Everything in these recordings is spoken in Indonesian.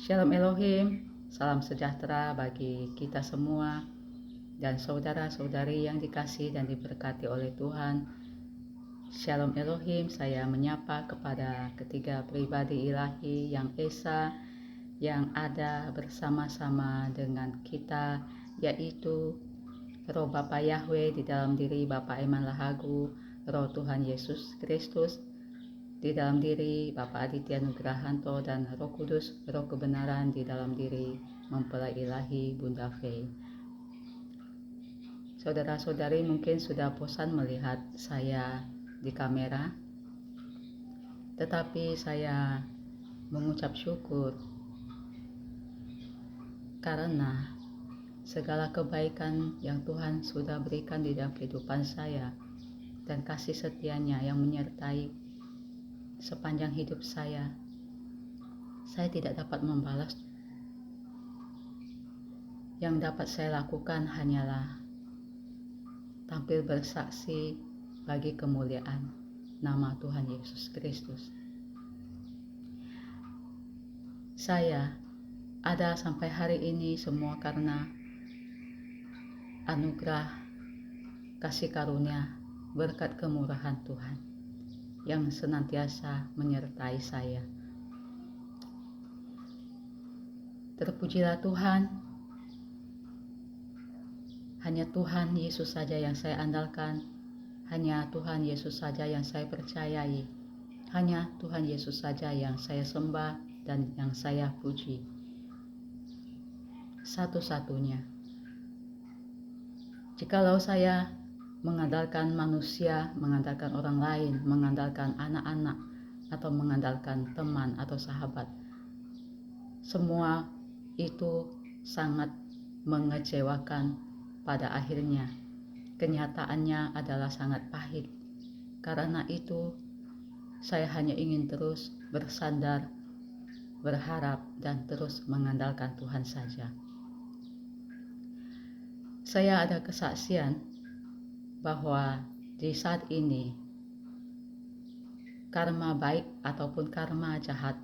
Shalom Elohim, salam sejahtera bagi kita semua dan saudara-saudari yang dikasihi dan diberkati oleh Tuhan. Shalom Elohim, saya menyapa kepada ketiga pribadi ilahi yang esa yang ada bersama-sama dengan kita, yaitu Roh Bapa Yahweh di dalam diri Bapa Eman Lahagu, Roh Tuhan Yesus Kristus di dalam diri Bapak Aditya Nugrahanto, dan Roh Kudus, Roh kebenaran di dalam diri mempelai ilahi Bunda Fei. Saudara-saudari mungkin sudah bosan melihat saya di kamera, tetapi saya mengucap syukur karena segala kebaikan yang Tuhan sudah berikan di dalam kehidupan saya dan kasih setianya yang menyertai sepanjang hidup saya tidak dapat membalas. Yang dapat saya lakukan hanyalah tampil bersaksi bagi kemuliaan nama Tuhan Yesus Kristus. Saya ada sampai hari ini semua karena anugerah kasih karunia berkat kemurahan Tuhan yang senantiasa menyertai saya. Terpujilah Tuhan, hanya Tuhan Yesus saja yang saya andalkan, hanya Tuhan Yesus saja yang saya percayai, hanya Tuhan Yesus saja yang saya sembah dan yang saya puji. Satu-satunya. Jikalau saya mengandalkan manusia, mengandalkan orang lain, mengandalkan anak-anak, atau mengandalkan teman atau sahabat, semua itu sangat mengecewakan. Pada akhirnya, kenyataannya adalah sangat pahit. Karena itu, saya hanya ingin terus bersandar, berharap, dan terus mengandalkan Tuhan saja. Saya ada kesaksian bahwa di saat ini, karma baik ataupun karma jahat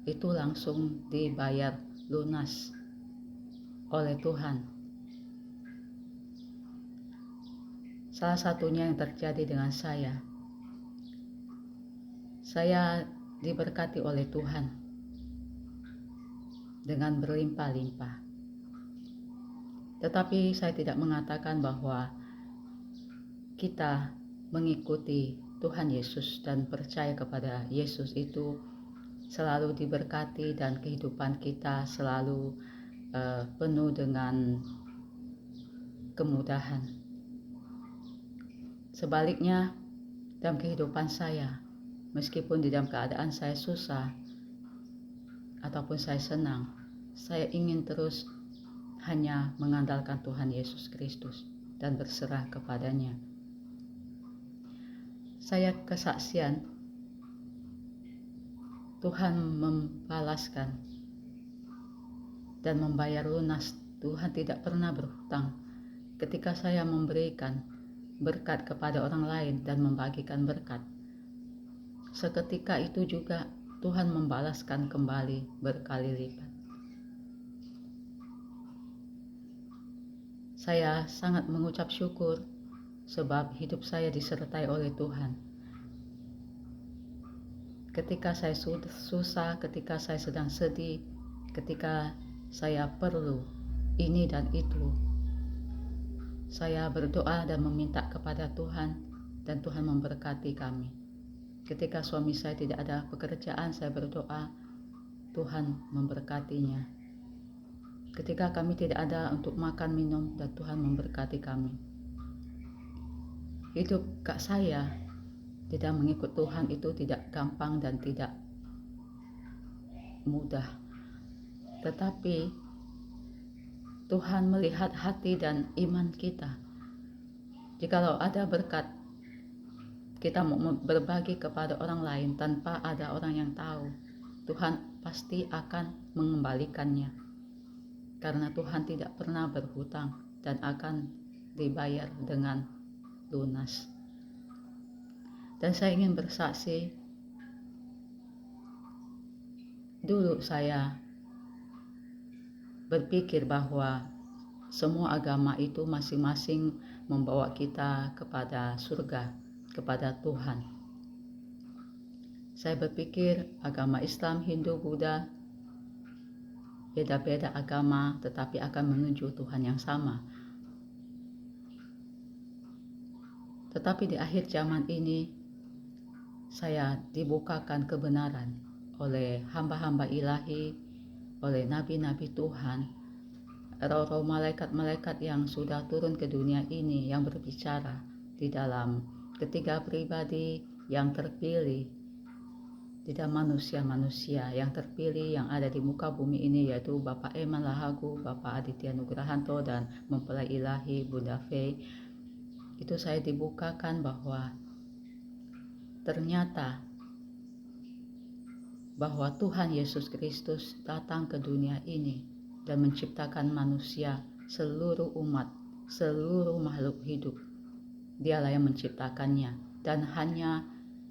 itu langsung dibayar lunas oleh Tuhan. Salah satunya yang terjadi dengan saya. Saya diberkati oleh Tuhan dengan berlimpah-limpah. Tetapi saya tidak mengatakan bahwa kita mengikuti Tuhan Yesus dan percaya kepada Yesus itu selalu diberkati dan kehidupan kita selalu penuh dengan kemudahan. Sebaliknya, dalam kehidupan saya, meskipun di dalam keadaan saya susah ataupun saya senang, saya ingin terus hanya mengandalkan Tuhan Yesus Kristus dan berserah kepadanya. Saya kesaksian Tuhan membalaskan dan membayar lunas. Tuhan tidak pernah berhutang ketika saya memberikan berkat kepada orang lain dan membagikan berkat. Seketika itu juga Tuhan membalaskan kembali berkali lipat. Saya sangat mengucap syukur sebab hidup saya disertai oleh Tuhan. Ketika saya susah, ketika saya sedang sedih, ketika saya perlu ini dan itu, saya berdoa dan meminta kepada Tuhan, dan Tuhan memberkati kami. Ketika suami saya tidak ada pekerjaan, saya berdoa, Tuhan memberkatinya. Ketika kami tidak ada untuk makan minum, dan Tuhan memberkati kami. Hidup kak saya tidak mengikut Tuhan itu tidak gampang dan tidak mudah. Tetapi Tuhan melihat hati dan iman kita. Jikalau ada berkat, kita mau berbagi kepada orang lain tanpa ada orang yang tahu, Tuhan pasti akan mengembalikannya. Karena Tuhan tidak pernah berhutang dan akan dibayar dengan lunas. Dan saya ingin bersaksi, dulu saya berpikir bahwa semua agama itu masing-masing membawa kita kepada surga, kepada Tuhan. Saya berpikir agama Islam, Hindu, Buddha, beda-beda agama tetapi akan menuju Tuhan yang sama. Tetapi di akhir zaman ini, saya dibukakan kebenaran oleh hamba-hamba ilahi, oleh nabi-nabi Tuhan, roh-roh malaikat-malaikat yang sudah turun ke dunia ini yang berbicara di dalam ketiga pribadi yang terpilih, tidak manusia-manusia yang terpilih yang ada di muka bumi ini, yaitu Bapak Eman Lahagu, Bapak Aditya Nugrahanto, dan mempelai ilahi Bunda Fei. Itu saya dibukakan bahwa ternyata bahwa Tuhan Yesus Kristus datang ke dunia ini dan menciptakan manusia, seluruh umat, seluruh makhluk hidup. Dialah yang menciptakannya, dan hanya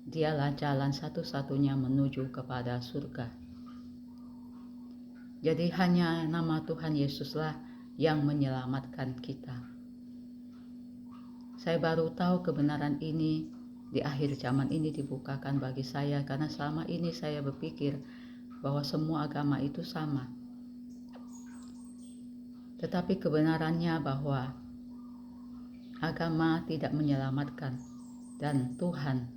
Dialah jalan satu-satunya menuju kepada surga. Jadi hanya nama Tuhan Yesuslah yang menyelamatkan kita. Saya baru tahu kebenaran ini di akhir zaman ini dibukakan bagi saya, karena selama ini saya berpikir bahwa semua agama itu sama. Tetapi kebenarannya bahwa agama tidak menyelamatkan, dan Tuhan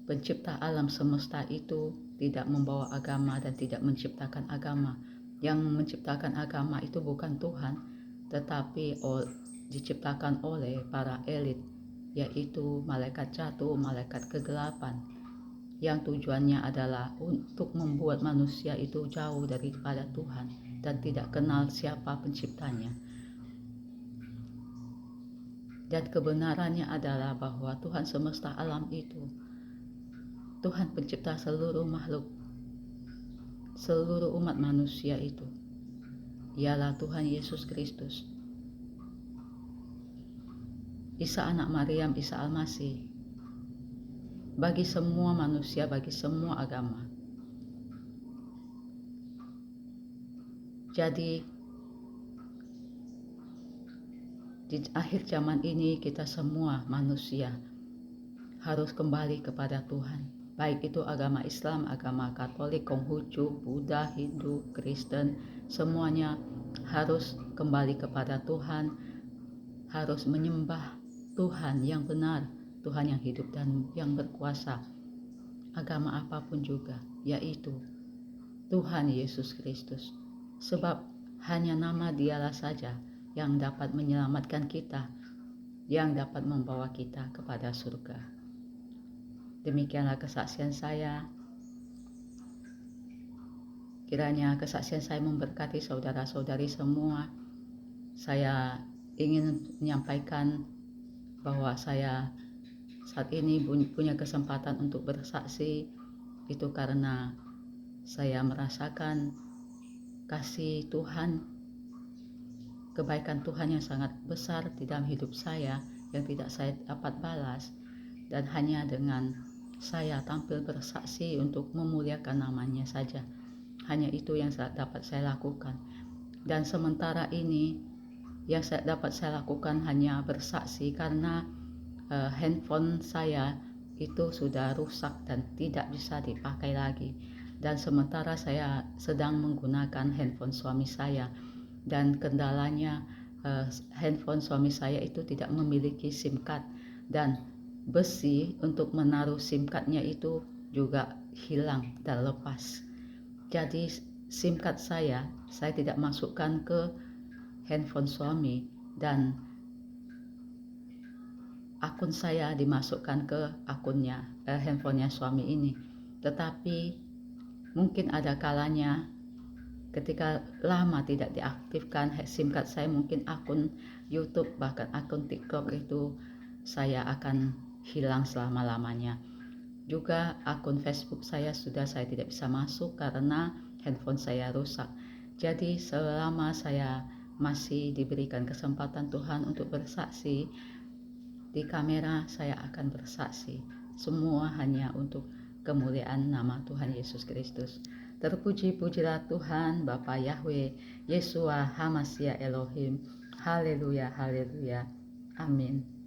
pencipta alam semesta itu tidak membawa agama dan tidak menciptakan agama. Yang menciptakan agama itu bukan Tuhan, tetapi diciptakan oleh para elit, yaitu malaikat jatuh, malaikat kegelapan, yang tujuannya adalah untuk membuat manusia itu jauh daripada Tuhan dan tidak kenal siapa penciptanya. Dan kebenarannya adalah bahwa Tuhan semesta alam itu, Tuhan pencipta seluruh makhluk, seluruh umat manusia itu, ialah Tuhan Yesus Kristus, Isa anak Maryam, Isa Al-Masih, bagi semua manusia, bagi semua agama. Jadi di akhir zaman ini kita semua manusia harus kembali kepada Tuhan. Baik itu agama Islam, agama Katolik, Konghucu, Buddha, Hindu, Kristen, semuanya harus kembali kepada Tuhan, harus menyembah Tuhan yang benar, Tuhan yang hidup dan yang berkuasa. Agama apapun juga, yaitu Tuhan Yesus Kristus. Sebab hanya nama Dialah saja yang dapat menyelamatkan kita, yang dapat membawa kita kepada surga. Demikianlah kesaksian saya. Kiranya kesaksian saya memberkati saudara-saudari semua. Saya ingin menyampaikan bahwa saya saat ini punya kesempatan untuk bersaksi, itu karena saya merasakan kasih Tuhan, kebaikan Tuhan yang sangat besar di dalam hidup saya yang tidak saya dapat balas, dan hanya dengan saya tampil bersaksi untuk memuliakan namanya saja, hanya itu yang dapat saya lakukan. Dan sementara ini yang dapat saya lakukan hanya bersaksi karena handphone saya itu sudah rusak dan tidak bisa dipakai lagi. Dan sementara saya sedang menggunakan handphone suami saya, dan kendalanya handphone suami saya itu tidak memiliki SIM card, dan besi untuk menaruh SIM cardnya itu juga hilang dan lepas. Jadi SIM card saya tidak masukkan ke handphone suami, dan akun saya dimasukkan ke akunnya, handphonenya suami ini. Tetapi mungkin ada kalanya ketika lama tidak diaktifkan SIM card saya, mungkin akun YouTube bahkan akun TikTok itu saya akan hilang selama-lamanya. Juga akun Facebook saya tidak bisa masuk karena handphone saya rusak. Jadi selama saya masih diberikan kesempatan Tuhan untuk bersaksi di kamera, saya akan bersaksi. Semua hanya untuk kemuliaan nama Tuhan Yesus Kristus. Terpuji-pujilah Tuhan, Bapa Yahweh, Yesua, Hamasya Elohim. Haleluya, haleluya. Amin.